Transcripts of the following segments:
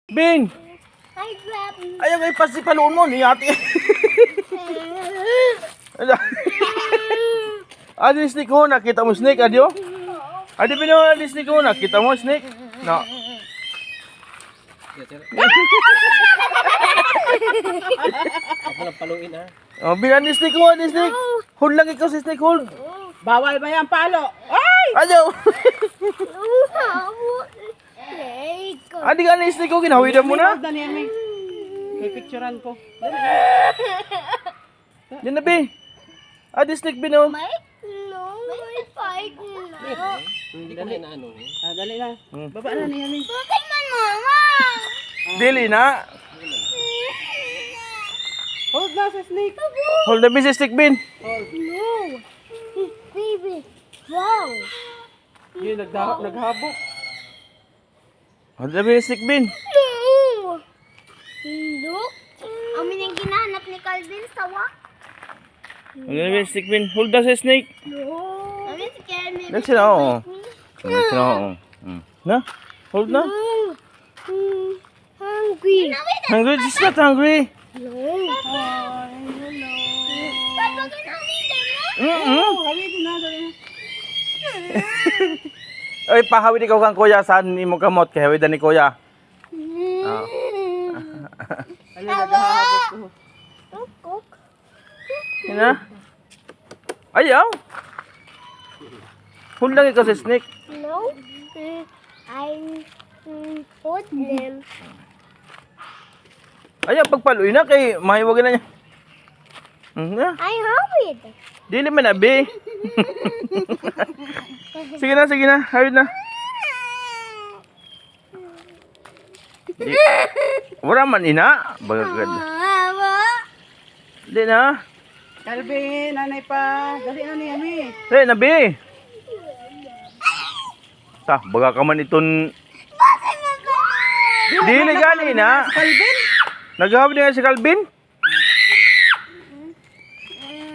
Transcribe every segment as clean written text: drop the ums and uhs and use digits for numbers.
Bing! I grab. Ayaw kayo pasipaluon mo ni ate. Adi snake ko, nakita mo snake, adyo? Adi pino, adi snake ko, nakita mo snake? No. Ako lang paluin ha. Oh, bilan ni snake ko, adi snake. Hold lang ikaw si snake, hold. Bawal ba yan palo? Ay! Ayaw! Snake. Adi ka ni snake ko, ginawidan mo na. Dali yan, May. May picturean ko. Yan na, Bing. Adi snake, Bino. Mike? No, may fight na. Hindi ko na inaano eh. Dali na. Baba na niya, May. Bakit man, mama? Dili na. Hold na sa snake. Hold na, Bin, si snake, Bin. No. Baby. Wow. Yun, naghabok. Hold na, Bin, si snake, Bin. No. Look. Amin yung ginahanap ni Calvin sa wak. Hold na, Bin, si snake, Bin. Hold na si snake. No. Amin si Calvin. Dali sila, oo. Dali sila, oo. Na? Hold na. Hungry. Hungry? She's not hungry. No. Papa, ganawitan mo? Hawitin na, dali na. Ay, pahawid ikaw kang kuya. Saan ni mo kamot? Kahawidan ni kuya. Ano, naghahabok ko. Cook. Yan na. Ayaw. Hold lang ikaw si snake. No. I put them. Ayaw, pagpaluin na kay mahiwag na niya. Na. I have it. Dili man na, be. Sige na. Hawid na. Wala man ina. Bagagad. Di na. Calvin, nanay pa. Dali na niya, May. Hey, nabi. Ta, baga ka man iton. Dili gani na. Calvin? Naghahawid na si Calvin.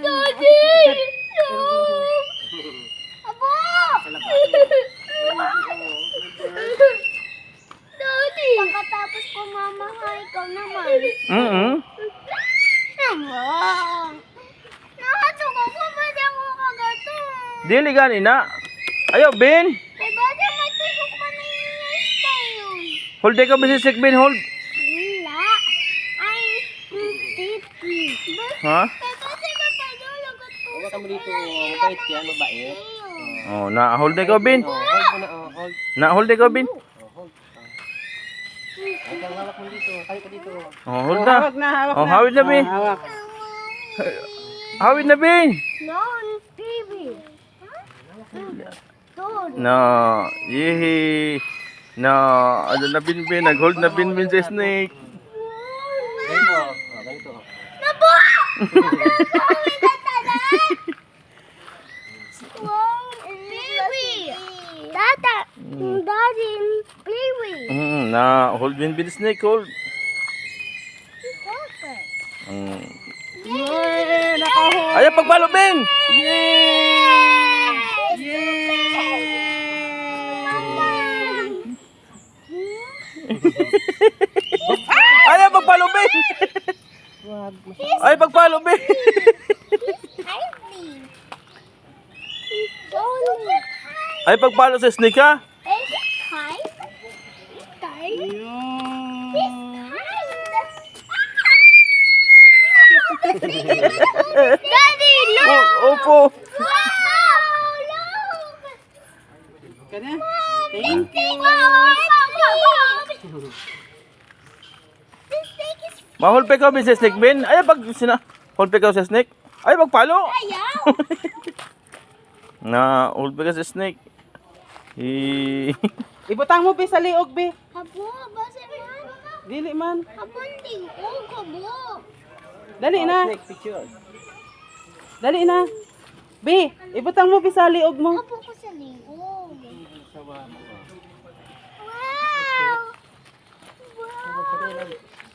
Daddy! No! Abo! Daddy! Pagkatapos ko mamahay, ikaw naman. Amo! Nakatsuko ko ba di ako kagato? Dili gani na. Ayaw, Bin. Eh, bada matusok pa na yung style. Hold ka ba si Sik, Bin? Hold. Wala. Ay, titi. Ha? Kasi mapadalag at po. Huwag ka mo dito. Mabait yan, mabait. Oh, na hold ka, Bin. Oh, hold mo na, oh, hold. Na hold ka, Bin. Oh, hold. Huwag kang hawak mo dito. Kayo ka dito. Oh, hold na. Hawak na, hawak Oh, na. hawid na, Bin. Hawak. Hawid na, Bin. No, baby. Dude. No. Yehi. No. Ano na, Bin, Bin. Nag-hold na, Bin, Bin, sa snake. Ganito. Oh, ganito. Nabo! Wow, baby. Tata. Daddy, baby. Na hold, Bin, Bin, snake. Hold. Yay! Nakahol! Ayaw, pagpalo, Bin. Yay! Ayaw, pagpalo, Bin. Ayaw, pagpalo, Bin. Ayaw, pagpalo sa snake, ha? Daddy, look! Oh, opo. Wow, look! Kanya? Thank you! This steak is Mahol pa ikaw, Bin, sa snake, Bin. Ayaw, pag hold pa ikaw sa snake. Ayaw, pagpalo. ayaw. Na hold pa ka sa snake. Ibutang mo, Be, sa liog, Be. Abo, basa man. Dili man. Abunding ko, kabo. Dali na. Next picture. Dali na. Be, ibutang mo, Be, sa liog mo. Abo ko sa lingkong. Sawa mo. Wow!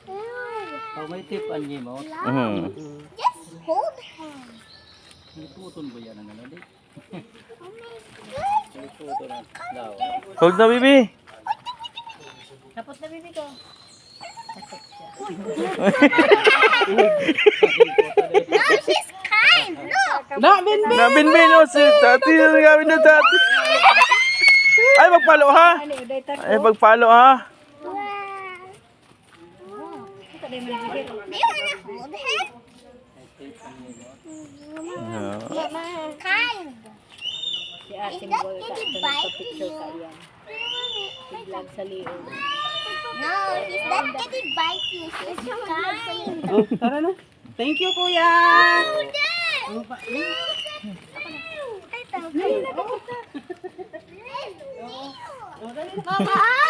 Wow! Oh, may tip ang mo. Just hold him. Hindi putol ba yan ang ano? Di? Oh my God! Hindi putol ang daw. Hold na, baby. Tapos na bibi ko. No, she's kind. Look. Na, Binbin! Nabinbin o si tati na gawin na tati. Ay, magpalo ha. Ay, magpalo ha. Do you wanna hold him? Kind. Is that kitty bite you? No, is that kitty bite you? She's kind. Oh, tara na. Thank you, kuya! Mama!